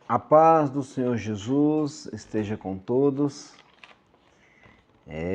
A paz do Senhor Jesus esteja com todos.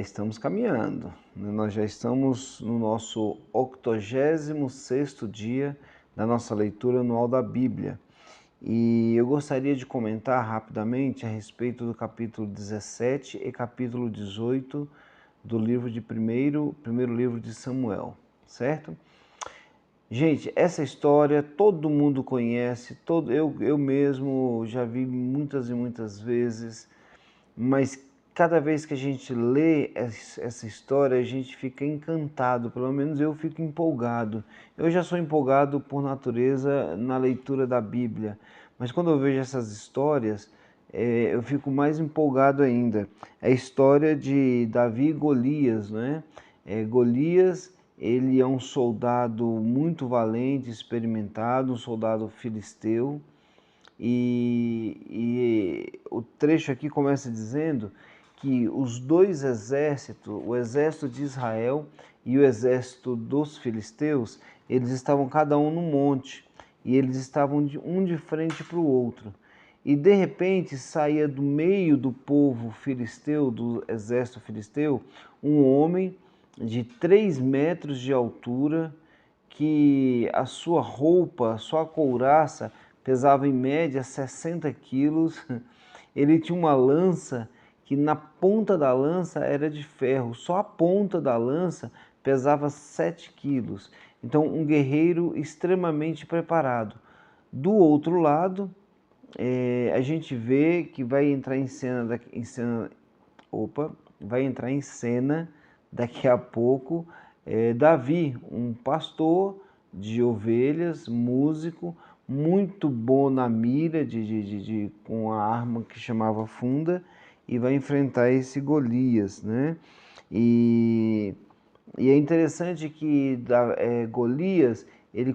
Estamos caminhando, né? Nós já estamos no nosso 86º dia da nossa leitura anual da Bíblia. E eu gostaria de comentar rapidamente a respeito do capítulo 17 e capítulo 18 do livro de primeiro livro de Samuel, certo? Gente, essa história todo mundo conhece, eu mesmo já vi muitas e muitas vezes, mas cada vez que a gente lê essa história, a gente fica encantado, pelo menos eu fico empolgado. Eu já sou empolgado por natureza na leitura da Bíblia, mas quando eu vejo essas histórias, eu fico mais empolgado ainda. É a história de Davi e Golias, né? Golias, ele é um soldado muito valente, experimentado, um soldado filisteu, e o trecho aqui começa dizendo que os dois exércitos, o exército de Israel e o exército dos filisteus, eles estavam cada um num monte e eles estavam um de frente para o outro. E de repente saía do meio do povo filisteu, do exército filisteu, um homem de 3 metros de altura, que a sua roupa, a sua couraça pesava em média 60 quilos. Ele tinha uma lança que na ponta da lança era de ferro, só a ponta da lança pesava 7 quilos. Então, um guerreiro extremamente preparado. Do outro lado, a gente vê que vai entrar vai entrar em cena daqui a pouco Davi, um pastor de ovelhas, músico, muito bom na mira com a arma que chamava funda, e vai enfrentar esse Golias, né? E, e é interessante que Golias,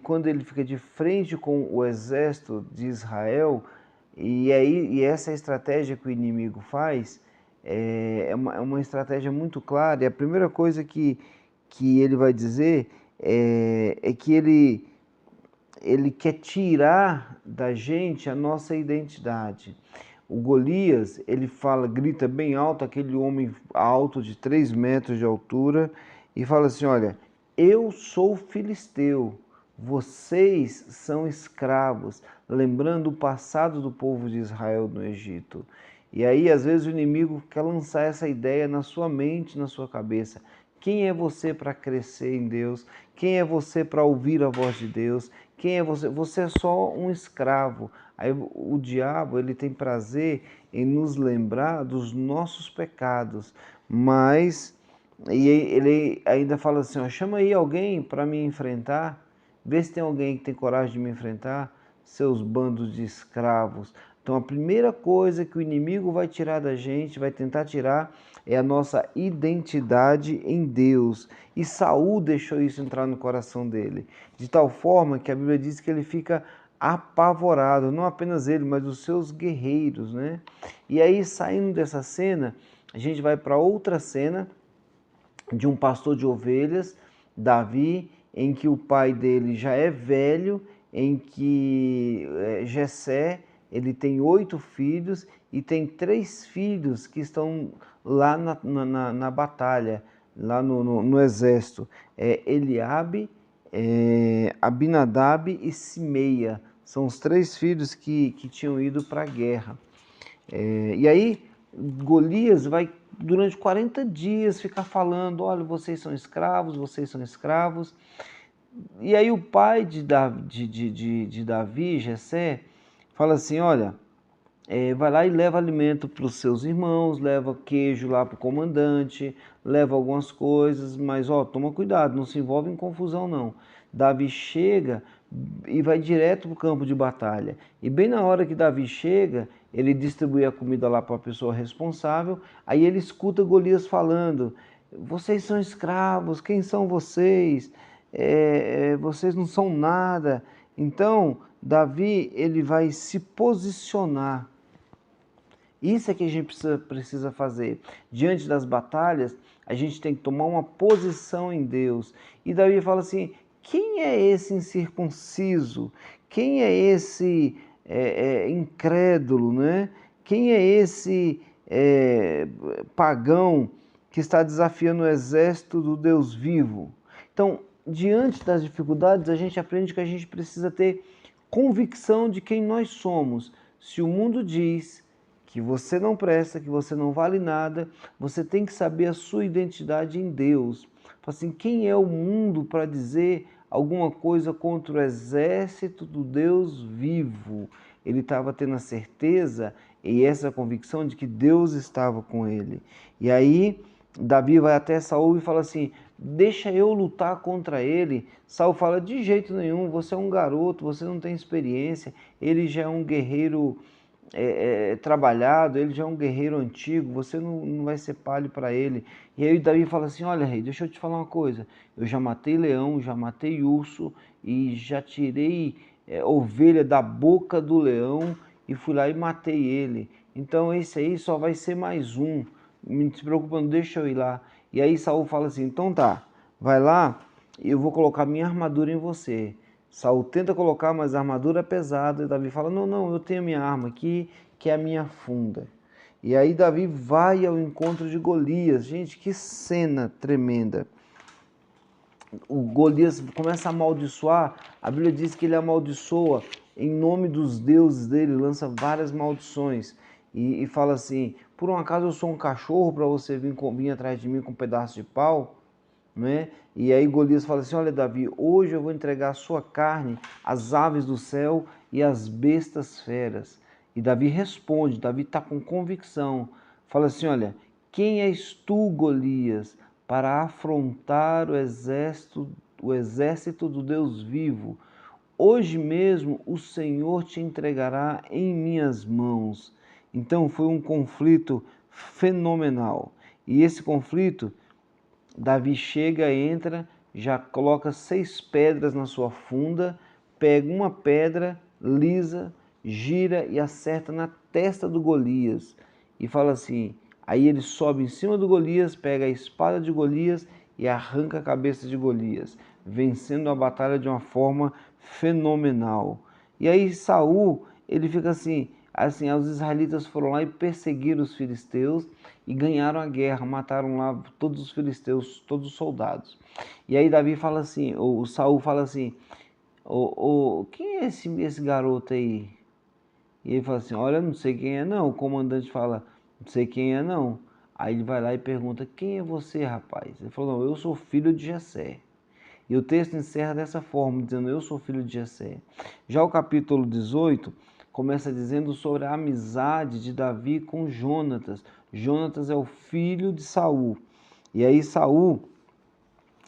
quando ele fica de frente com o exército de Israel, e essa estratégia que o inimigo faz, é uma estratégia muito clara. E a primeira coisa que ele vai dizer é que ele quer tirar da gente a nossa identidade. O Golias, ele fala, grita bem alto, aquele homem alto de 3 metros de altura, e fala assim: olha, eu sou filisteu, vocês são escravos, lembrando o passado do povo de Israel no Egito. E aí, às vezes, o inimigo quer lançar essa ideia na sua mente, na sua cabeça. Quem é você para crescer em Deus? Quem é você para ouvir a voz de Deus? Quem é você? Você é só um escravo. Aí o diabo, ele tem prazer em nos lembrar dos nossos pecados, mas ele ainda fala assim, ó, chama aí alguém para me enfrentar, vê se tem alguém que tem coragem de me enfrentar, seus bandos de escravos. Então a primeira coisa que o inimigo vai tirar da gente, vai tentar tirar, é a nossa identidade em Deus. E Saul deixou isso entrar no coração dele, de tal forma que a Bíblia diz que ele fica apavorado, não apenas ele, mas os seus guerreiros, né? E aí, saindo dessa cena, a gente vai para outra cena de um pastor de ovelhas, Davi, em que o pai dele já é velho, em que Jessé, ele tem 8 filhos e tem 3 filhos que estão lá na batalha, lá no exército. Eliabe, Abinadab e Simeia. São os 3 filhos que tinham ido para a guerra. E aí Golias vai durante 40 dias ficar falando, olha, vocês são escravos, vocês são escravos. E aí o pai de Davi, Jessé, fala assim, olha, vai lá e leva alimento para os seus irmãos, leva queijo lá para o comandante, leva algumas coisas, mas ó, toma cuidado, não se envolve em confusão não. Davi chega e vai direto para o campo de batalha. E bem na hora que Davi chega, ele distribui a comida lá para a pessoa responsável, aí ele escuta Golias falando, vocês são escravos, quem são vocês? Vocês não são nada. Então, Davi, ele vai se posicionar. Isso é que a gente precisa fazer. Diante das batalhas, a gente tem que tomar uma posição em Deus. E Davi fala assim, quem é esse incircunciso? Quem é esse incrédulo, né? Quem é esse pagão que está desafiando o exército do Deus vivo? Então, diante das dificuldades, a gente aprende que a gente precisa ter convicção de quem nós somos. Se o mundo diz que você não presta, que você não vale nada, você tem que saber a sua identidade em Deus. Assim, quem é o mundo para dizer alguma coisa contra o exército do Deus vivo? Ele estava tendo a certeza e essa convicção de que Deus estava com ele. E aí Davi vai até Saul e fala assim: deixa eu lutar contra ele. Saul fala: de jeito nenhum, você é um garoto, você não tem experiência, ele já é um guerreiro trabalhado, ele já é um guerreiro antigo, você não vai ser palho para ele. E aí Davi fala assim: olha, rei, deixa eu te falar uma coisa, eu já matei leão, já matei urso e já tirei ovelha da boca do leão e fui lá e matei ele. Então esse aí só vai ser mais um, não se preocupa, não, deixa eu ir lá. E aí Saul fala assim: então tá, vai lá e eu vou colocar minha armadura em você. Saul tenta colocar, mas a armadura é pesada. E Davi fala: não, não, eu tenho minha arma aqui, que é a minha funda. E aí Davi vai ao encontro de Golias. Gente, que cena tremenda. O Golias começa a amaldiçoar. A Bíblia diz que ele amaldiçoa em nome dos deuses dele, lança várias maldições. E fala assim: por um acaso eu sou um cachorro para você vir atrás de mim com um pedaço de pau? Né? E aí Golias fala assim: olha, Davi, hoje eu vou entregar a sua carne às aves do céu e às bestas feras. E Davi responde, Davi está com convicção, fala assim: olha, quem és tu, Golias, para afrontar o exército do Deus vivo? Hoje mesmo o Senhor te entregará em minhas mãos. Então foi um conflito fenomenal. E esse conflito, Davi chega, entra, já coloca 6 pedras na sua funda, pega uma pedra lisa, gira e acerta na testa do Golias. E fala assim, aí ele sobe em cima do Golias, pega a espada de Golias e arranca a cabeça de Golias, vencendo a batalha de uma forma fenomenal. E aí Saul, ele fica assim, os israelitas foram lá e perseguiram os filisteus e ganharam a guerra, mataram lá todos os filisteus, todos os soldados. E aí Davi fala assim, o Saul fala assim: quem é esse garoto aí? E ele fala assim: olha, não sei quem é não. O comandante fala: não sei quem é não. Aí ele vai lá e pergunta: quem é você, rapaz? Ele falou: não, eu sou filho de Jessé. E o texto encerra dessa forma, dizendo: eu sou filho de Jessé. Já o capítulo 18 começa dizendo sobre a amizade de Davi com Jonatas. Jonatas é o filho de Saul. E aí Saul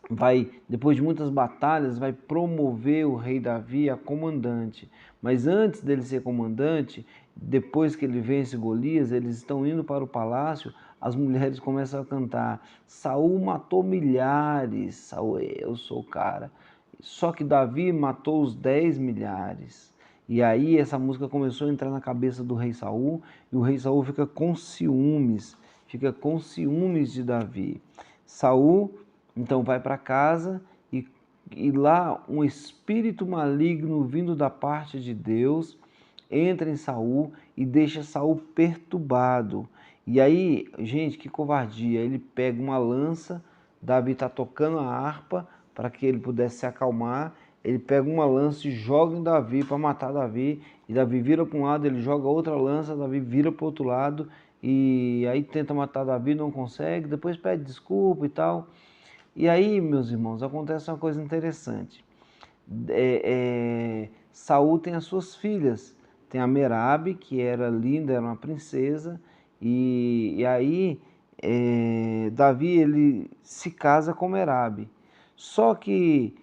vai, depois de muitas batalhas, vai promover o rei Davi a comandante. Mas antes dele ser comandante, depois que ele vence Golias, eles estão indo para o palácio, as mulheres começam a cantar: Saul matou milhares, Saul, eu sou o cara. Só que Davi matou os 10 milhares. E aí essa música começou a entrar na cabeça do rei Saul, e o rei Saul fica com ciúmes de Davi. Saul então vai para casa e lá um espírito maligno vindo da parte de Deus entra em Saul e deixa Saul perturbado. E aí, gente, que covardia! Ele pega uma lança, Davi está tocando a harpa para que ele pudesse se acalmar. Ele pega uma lança e joga em Davi para matar Davi. E Davi vira para um lado, ele joga outra lança, Davi vira para o outro lado. E aí tenta matar Davi, não consegue. Depois pede desculpa e tal. E aí, meus irmãos, acontece uma coisa interessante. Saul tem as suas filhas. Tem a Merabe, que era linda, era uma princesa. E aí, Davi ele se casa com Merabe. Só que,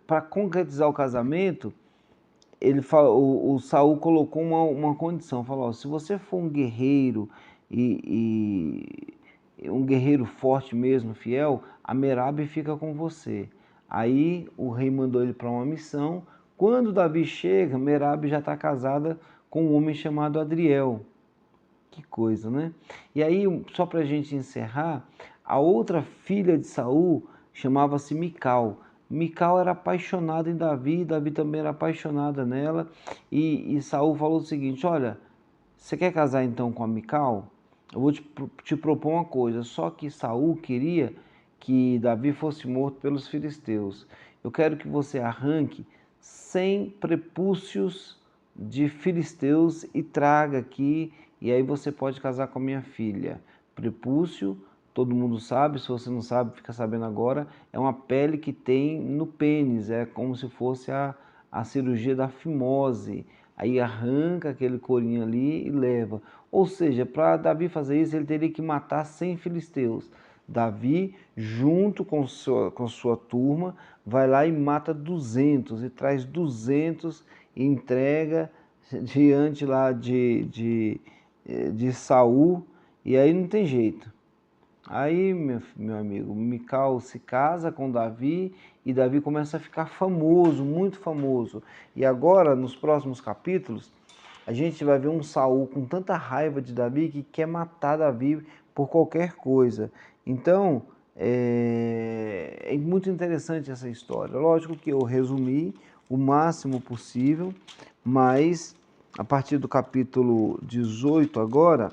para concretizar o casamento, ele fala, o Saul colocou uma condição. Falou: ó, se você for um guerreiro um guerreiro forte mesmo, fiel, a Merabe fica com você. Aí o rei mandou ele para uma missão. Quando Davi chega, Merabe já está casada com um homem chamado Adriel. Que coisa, né? E aí, só para a gente encerrar, a outra filha de Saul chamava-se Mical. Mical era apaixonada em Davi, Davi também era apaixonada nela, e Saul falou o seguinte: olha, você quer casar então com a Mical? Eu vou te propor uma coisa. Só que Saul queria que Davi fosse morto pelos filisteus. Eu quero que você arranque 100 prepúcios de filisteus e traga aqui, e aí você pode casar com a minha filha. Prepúcio, todo mundo sabe, se você não sabe, fica sabendo agora, é uma pele que tem no pênis, é como se fosse a cirurgia da fimose. Aí arranca aquele corinho ali e leva. Ou seja, para Davi fazer isso, ele teria que matar 100 filisteus. Davi, junto com sua turma, vai lá e mata 200 e traz 200 e entrega diante lá de Saul, e aí não tem jeito. Aí, meu amigo, Mical se casa com Davi e Davi começa a ficar famoso, muito famoso. E agora, nos próximos capítulos, a gente vai ver um Saul com tanta raiva de Davi que quer matar Davi por qualquer coisa. Então, é muito interessante essa história. Lógico que eu resumi o máximo possível, mas a partir do capítulo 18 agora,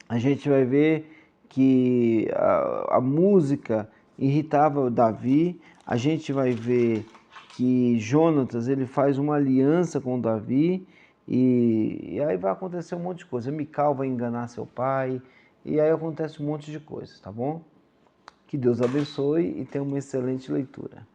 a gente vai ver que a música irritava Davi, a gente vai ver que Jonatas ele faz uma aliança com Davi e aí vai acontecer um monte de coisa. Mical vai enganar seu pai e aí acontece um monte de coisas, tá bom? Que Deus abençoe e tenha uma excelente leitura.